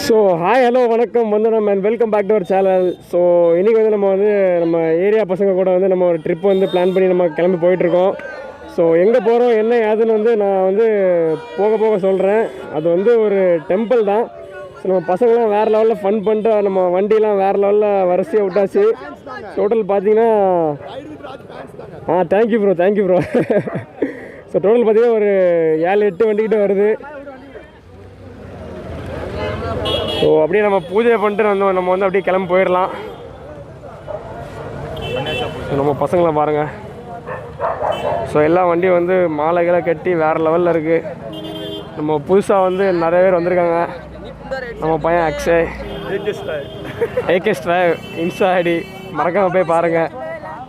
So hi hello வணக்கம் வந்தனம் and welcome back to our channel. So இன்றைக்கி வந்து நம்ம ஏரியா பசங்க கூட வந்து நம்ம ஒரு ட்ரிப் வந்து பிளான் பண்ணி நம்ம கிளம்பி போயிட்டுருக்கோம். ஸோ எங்கே போகிறோம் என்ன ஏதுன்னு வந்து நான் வந்து போக போக சொல்கிறேன். அது வந்து ஒரு டெம்பிள் தான். ஸோ நம்ம பசங்களாம் வேறு லெவலில் ஃபன் பண்ணிட்டு நம்ம வண்டியெலாம் வேறு லெவலில் வரிசையாக விட்டாச்சு. டோட்டல் பார்த்தீங்கன்னா தேங்க்யூ ப்ரோ. ஸோ டோட்டல் பார்த்தீங்கன்னா ஒரு 7-8 வண்டிக்கிட்ட வருது. ஸோ அப்படியே நம்ம பூஜை பண்ணிட்டு நம்ம வந்து அப்படியே கிளம்பி போயிடலாம். நம்ம பசங்களை பாருங்கள். ஸோ எல்லா வண்டியும் வந்து மாலைகளை கட்டி வேறு லெவலில் இருக்குது. நம்ம புதுசாக வந்து நிறைய பேர் வந்திருக்காங்க. நம்ம பையன் அக்ஷய், ஏகே இன்ஸ்டா ஐடி மறக்காமல் போய் பாருங்கள்.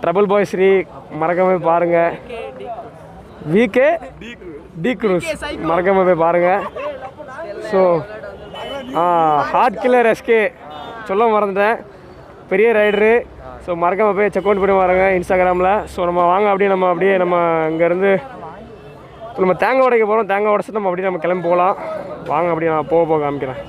ட்ரபிள் பாய் ஸ்ரீ மறக்காமல் போய் பாருங்கள். விகே டி க்ரூஸ் மறக்காமல் போய் பாருங்கள். ஸோ ஹார்ட் கில்லர் எஸ்கே சொல்ல மறந்துட்டேன், பெரிய ரைடரு. ஸோ மறக்காமல் போய் செக் அவுட் பண்ணி பாருங்க இன்ஸ்டாகிராமில். ஸோ நம்ம வாங்க அப்படியே நம்ம இங்கேருந்து நம்ம தேங்காய் உடைக்க போகிறோம். தேங்காய் உடைச்சிட்டு நம்ம அப்படியே நம்ம கிளம்பி போகலாம். வாங்க அப்படியே நான் போக காமிக்கிறேன்.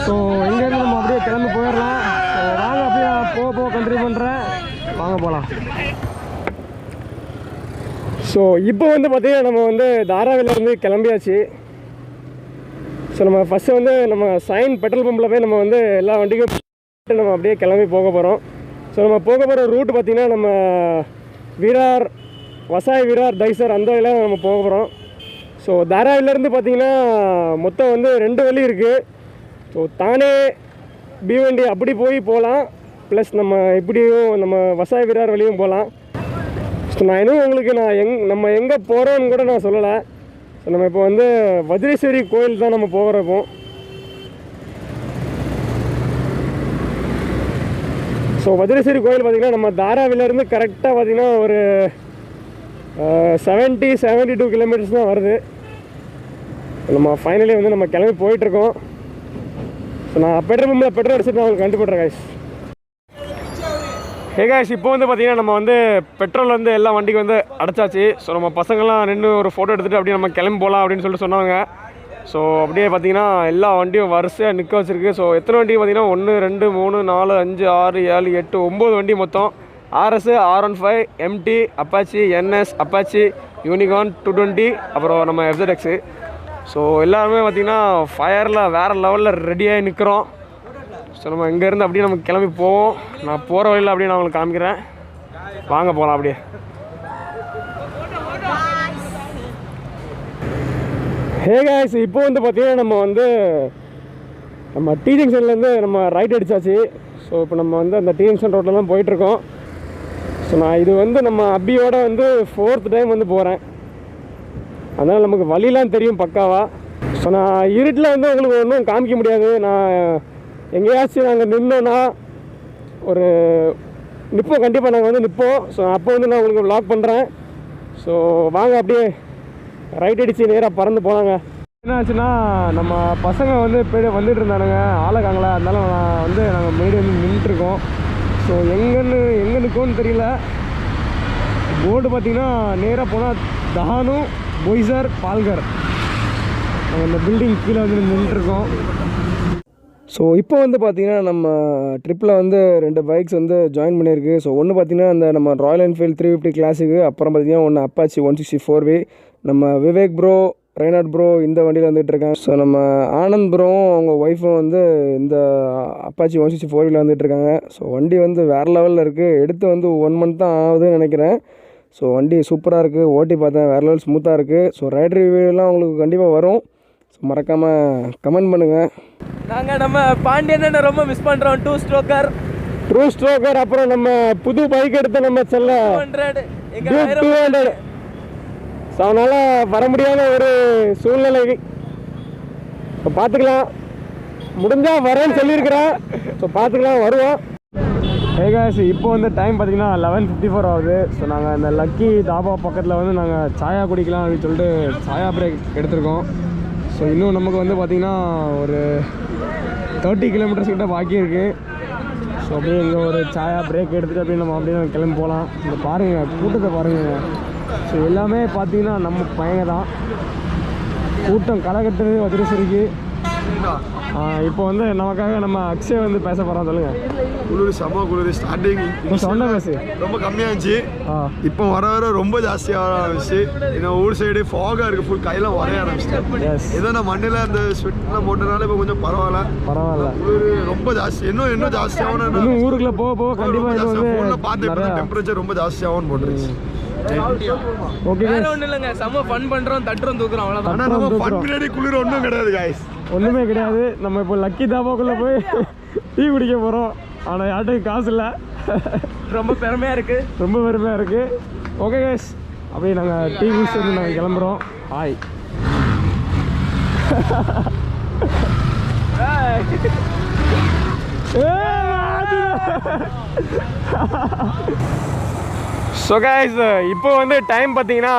ஸோ இங்கேருந்து நம்ம அப்படியே கிளம்பி போயிடலாம். ஸோ வாங்க அப்படியே நான் போக கண்ட்ரி பண்ணுறேன். வாங்க போகலாம். ஸோ இப்போ வந்து பார்த்திங்கன்னா நம்ம வந்து தாராவிலேருந்து கிளம்பியாச்சு. ஸோ நம்ம ஃபஸ்ட்டு வந்து நம்ம சைன் பெட்ரோல் பம்பில் போய் நம்ம வந்து எல்லா வண்டிக்கும் நம்ம அப்படியே கிளம்பி போக போகிறோம். ஸோ நம்ம போக போகிற ரூட் பார்த்திங்கன்னா நம்ம விரார், வசாய் விரார், தைசர் அந்த வழியில் நம்ம போக போகிறோம். ஸோ தாராவிலேருந்து பார்த்திங்கன்னா மொத்தம் வந்து 2 வழி இருக்குது. ஸோ தானே பீவண்டி அப்படி போகலாம், ப்ளஸ் நம்ம இப்படியும் நம்ம வசாய் விரார் வழியும் போகலாம். ஸோ நான் இன்னும் உங்களுக்கு நம்ம எங்கே போகிறோன்னு கூட நான் சொல்லலை. ஸோ நம்ம இப்போ வந்து வஜ்ரேஸ்வரி கோயில் தான் நம்ம போகிறப்போ. ஸோ வஜ்ரேஸ்வரி கோயில் பார்த்திங்கன்னா நம்ம தாராவிலேருந்து கரெக்டாக பார்த்திங்கன்னா ஒரு 70-72 கிலோமீட்டர்ஸ் தான் வருது. நம்ம ஃபைனலி வந்து நம்ம கிளம்பி போயிட்டுருக்கோம். ஸோ நான் பெட்ரோல் பம்பில் பெட்ரோல் அடிச்சுட்டு நான் உங்களுக்கு கண்டுபிடுறேன் காய்ஸ். காய்ஸ் இப்போ வந்து பார்த்திங்கன்னா நம்ம வந்து பெட்ரோல் வந்து எல்லா வண்டிக்கு வந்து அடைச்சாச்சு. ஸோ நம்ம பசங்கள்லாம் நின்று ஒரு ஃபோட்டோ எடுத்துகிட்டு அப்படியே நம்ம கிளம்பி போகலாம் அப்படின்னு சொல்லிட்டு சொன்னாங்க. ஸோ அப்படியே பார்த்திங்கன்னா எல்லா வண்டியும் வரிசையாக நிற்க வச்சுருக்கு. ஸோ எத்தனை வண்டி பார்த்திங்கன்னா 1 2 3 4 5 6 7 8 9 வண்டி மொத்தம். RS, R15, MT, Apache, NS, Apache, unicorn 220, அப்புறம் நம்ம FZX. ஸோ எல்லாருமே பார்த்திங்கன்னா ஃபயரில் வேறு லெவலில் ரெடியாகி நிற்கிறோம். ஸோ நம்ம இங்கேருந்து அப்படியே நம்ம கிளம்பி போவோம். நான் போகிற வழியில் அப்படியே நான் உங்களுக்கு காமிக்கிறேன். வாங்க போகலாம் அப்படியே. காய்ஸ் இப்போ வந்து பார்த்திங்கன்னா நம்ம வந்து நம்ம டி ஜங்ஷன்லேருந்து நம்ம ரைட் அடித்தாச்சு. ஸோ இப்போ நம்ம வந்து அந்த டி ஜங்ஷன் ரோட்டில் தான் போயிட்டுருக்கோம். ஸோ நான் இது வந்து நம்ம அப்பியோட வந்து 4th டைம் வந்து போகிறேன். அதனால் நமக்கு வழியெலாம் தெரியும் பக்காவாக. ஸோ நான் இருட்டில் வந்து உங்களுக்கு ஒன்றும் காமிக்க முடியாது. நான் எங்கேயாச்சும் நாங்கள் நின்னோன்னா ஒரு நிற்போம், கண்டிப்பாக நாங்கள் வந்து நிற்போம். ஸோ அப்போ வந்து நான் உங்களுக்கு வ்ளாக் பண்ணுறேன். ஸோ வாங்க அப்படியே ரைட் அடித்து நேராக பறந்து போனாங்க. என்ன ஆச்சுன்னா நம்ம பசங்க வந்து வந்துட்டு இருந்தானுங்க, ஆளக்காங்களா, அதனால நான் வந்து நாங்கள் முன்னாடி வந்து நின்றுட்டுருக்கோம். ஸோ எங்கே நிற்கோன்னு தெரியல. போர்டு பார்த்திங்கன்னா நேராக போனால் தஹானு, பொய்சர், பால்கர் அந்த பில்டிங் கீழே வந்து நின்றுட்டுருக்கோம். ஸோ இப்போ வந்து பார்த்திங்கன்னா நம்ம ட்ரிப்பில் வந்து 2 பைக்ஸ் வந்து ஜாயின் பண்ணியிருக்கு. ஸோ ஒன்று பார்த்திங்கன்னா அந்த நம்ம ராயல் என்ஃபீல்டு 350 கிளாஸுக்கு, அப்புறம் பார்த்திங்கன்னா ஒன்று அப்பாச்சி 164V. நம்ம விவேக் ப்ரோ, ரெய்னாட் ப்ரோ இந்த வண்டியில் வந்துட்டுருக்காங்க. ஸோ நம்ம ஆனந்த் ப்ரோவும் அவங்க ஒய்ஃபும் வந்து இந்த அப்பாச்சி 164V வந்துட்டுருக்காங்க. ஸோ வண்டி வந்து வேறு லெவலில் இருக்குது. எடுத்து வந்து 1 month தான் ஆகுதுன்னு நினைக்கிறேன். ஸோ வண்டி சூப்பராக இருக்குது, ஓட்டி பார்த்தேன், வேறு லெவல் ஸ்மூத்தாக இருக்குது. ஸோ ரைடர் ரிவ்யூலாம் உங்களுக்கு கண்டிப்பாக வரும். ஸோ மறக்காமல் கமெண்ட் பண்ணுங்கள். நாங்கள் நம்ம பாண்டியனை ரொம்ப மிஸ் பண்ணுறோம். 2 ஸ்ட்ரோக்கர் அப்புறம் நம்ம புது பைக் எடுத்த நம்ம செல்ல 200. ஸோ அதனால் வர முடியாத ஒரு சூழ்நிலை. இப்போ பார்த்துக்கலாம், முடிஞ்சால் வரேன்னு சொல்லியிருக்கிறேன். ஸோ பார்த்துக்கலாம், வருவோம். ஹே காய்ஸ், இப்போ வந்து டைம் பார்த்தீங்கன்னா 11:54 ஆகுது. ஸோ நாங்கள் இந்த லக்கி தாபா பக்கத்தில் வந்து நாங்கள் சாயா குடிக்கலாம் அப்படின்னு சொல்லிட்டு சாயா பிரேக் எடுத்திருக்கோம். ஸோ இன்னும் நமக்கு வந்து பார்த்திங்கன்னா ஒரு 30 கிலோமீட்டர்ஸ் கிட்ட பாக்கி இருக்குது. ஸோ அப்படியே இங்கே ஒரு சாயா பிரேக் எடுத்துகிட்டு அப்படியே நம்ம அப்படியே கிளம்பி போகலாம். இந்த பாருங்கள், கூட்டத்தை பாருங்கள். ஸோ எல்லாமே பார்த்தீங்கன்னா நம்ம பையங்க தான். கூட்டம் களை கட்டுறது வஜ்ரேஸ்வரிக்கு. இப்போ வந்து நமக்காக நம்ம அக்ஷய் வந்து பேச போகிறோம். சொல்லுங்கள். குளிர் செம்ம குளிர். ஸ்டார்டிங் சொன்ன பேசு ரொம்ப கம்மியாக இருந்துச்சு. இப்போ வர வர ரொம்ப ஜாஸ்தியாக ஆரம்பிச்சு. இன்னும் ஊர் சைடு ஃபாகாக இருக்குது. ஃபுல் கையெல்லாம் வரைய ஆரம்பிச்சிட்டேன். ஏதோ நான் மண்ணில் அந்த ஸ்வெட்லாம் போட்டனால இப்போ கொஞ்சம் பரவாயில்ல. குளிர் ரொம்ப ஜாஸ்தி. இன்னும் ஜாஸ்தியாகவும் இன்னும் ஊருக்குள்ள போக போக கண்டிப்பாக ஃபோனில் பார்த்து டெம்பரேச்சர் ரொம்ப ஜாஸ்தியாகவும் போட்டுருச்சு. ஓகே, வேற ஒன்றும் இல்லைங்க. செம்ம ஃபன் பண்ணுறோம், தட்டுறோம், தூக்குறோம், அவ்வளோதான். ஆனால் நம்ம ஃபன் பின்னாடி குளிர் ஒன்றும் கிடையாது காய்ஸ். ஒன்றுமே கிடையாது. நம்ம இப்போ லக்கி தாபாக்குள்ளே போய் டீ குடிக்க போகிறோம். ஆனால் யார்ட்டையும் காசு இல்லை. ரொம்ப பெருமையாக இருக்குது. ஓகே கைஸ், அப்படியே நாங்கள் டீ குடிச்சு வந்து நாங்கள் கிளம்புறோம். ஹாய். ஸோ கைஸ், இப்போ வந்து டைம் பார்த்தீங்கன்னா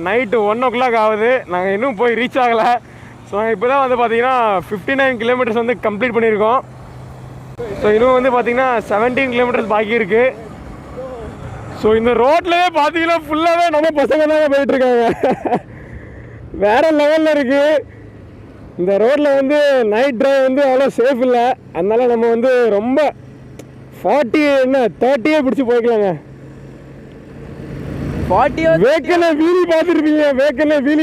நைட்டு 1 o'clock ஆகுது. நாங்கள் இன்னும் போய் ரீச் ஆகலை. ஸோ நாங்கள் இப்போ தான் வந்து பார்த்தீங்கன்னா 59 கிலோமீட்டர்ஸ் வந்து கம்ப்ளீட் பண்ணியிருக்கோம். ஸோ இன்னும் வந்து பார்த்தீங்கன்னா 17 கிலோமீட்டர்ஸ் பாக்கி இருக்குது. ஸோ இந்த ரோட்லேயே பார்த்தீங்கன்னா ஃபுல்லாகவே நம்ம பசங்க தாங்க போயிட்டுருக்காங்க. வேறு லெவலில் இருக்குது. இந்த ரோட்டில் வந்து நைட் ட்ரைவ் வந்து அவ்வளோ சேஃப் இல்லை. அதனால நம்ம வந்து ரொம்ப 30 பிடிச்சி போய்க்கலாங்க. 40 வேக்கனை வீலி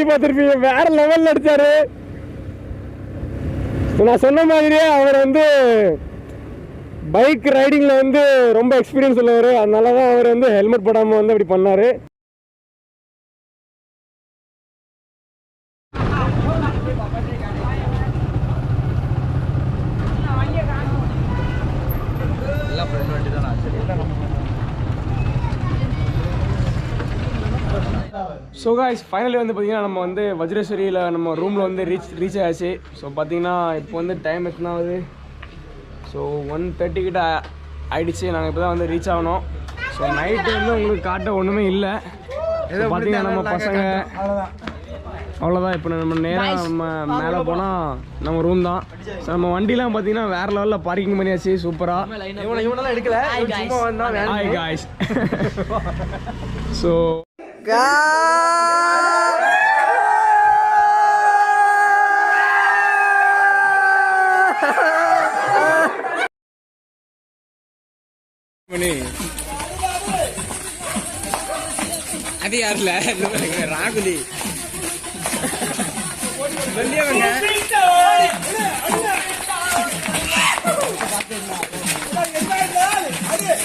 பார்த்துருப்பீங்க. வேற லெவலில் அடிச்சாரு. நான் சொன்ன மாதிரியே அவர் வந்து பைக் ரைடிங்கில் வந்து ரொம்ப எக்ஸ்பீரியன்ஸ் உள்ளவர். அதனால தான் அவர் வந்து ஹெல்மெட் போடாமல் வந்து அப்படி பண்ணார். ஸோ காய்ஸ், ஃபைனலி வந்து பார்த்திங்கன்னா நம்ம வந்து வஜ்ரேஸ்வரியில் நம்ம ரூமில் வந்து ரீச் ஆயாச்சு. ஸோ பார்த்திங்கன்னா இப்போ வந்து டைம் எத்தனை ஆகுது? ஸோ 1:30 கிட்ட ஆயிடுச்சு. நாங்கள் இப்போ தான் வந்து ரீச் ஆகணும். ஸோ நைட்டு வந்து உங்களுக்கு காட்ட ஒன்றுமே இல்லை. பார்த்திங்கன்னா நம்ம பசங்க அவ்வளோதான். இப்போ நம்ம நேராக நம்ம மேலே போனால் நம்ம ரூம் தான். ஸோ நம்ம வண்டிலாம் பார்த்திங்கன்னா வேறு லெவலில் பார்க்கிங் பண்ணியாச்சு. சூப்பராக. இவனெல்லாம் எடுக்கல. Hi guys. ஸோ அது யாருல ராகுலி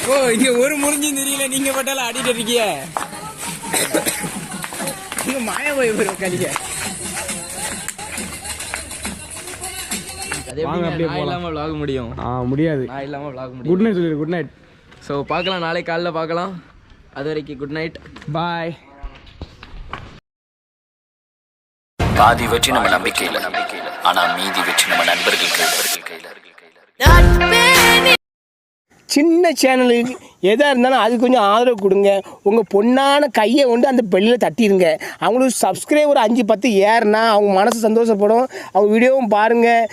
ஓ, இங்க ஒரு முடிஞ்சும் தெரியல. நீங்க பட்டால ஆடிட்டு இருக்கீங்க. மாய போய் வரும் கலிக்க. இல்லாம vlog முடியும்? முடியாது. நான் இல்லாம vlog முடியும். குட் நைட் சொல்லிடு. Good night. ஸோ பார்க்கலாம், நாளைக்கு காலைல பார்க்கலாம். அது வரைக்கும் குட் நைட், பாய். பாதி வெற்றி நம்ம நம்பிக்கையில், ஆனா மீதி வெற்றி நம்ம நண்பர்கள் கையில். சின்ன சேனலுக்கு எதாக இருந்தாலும் அது கொஞ்சம் ஆதரவு கொடுங்க. உங்கள் பொண்ணான கையை கொண்டு அந்த பெல்லில் தட்டிடுங்க. அவங்களுக்கு சப்ஸ்கிரைபர் 5-10 ஏறுனா அவங்க மனசு சந்தோஷப்படும். அவங்க வீடியோவும் பாருங்கள்.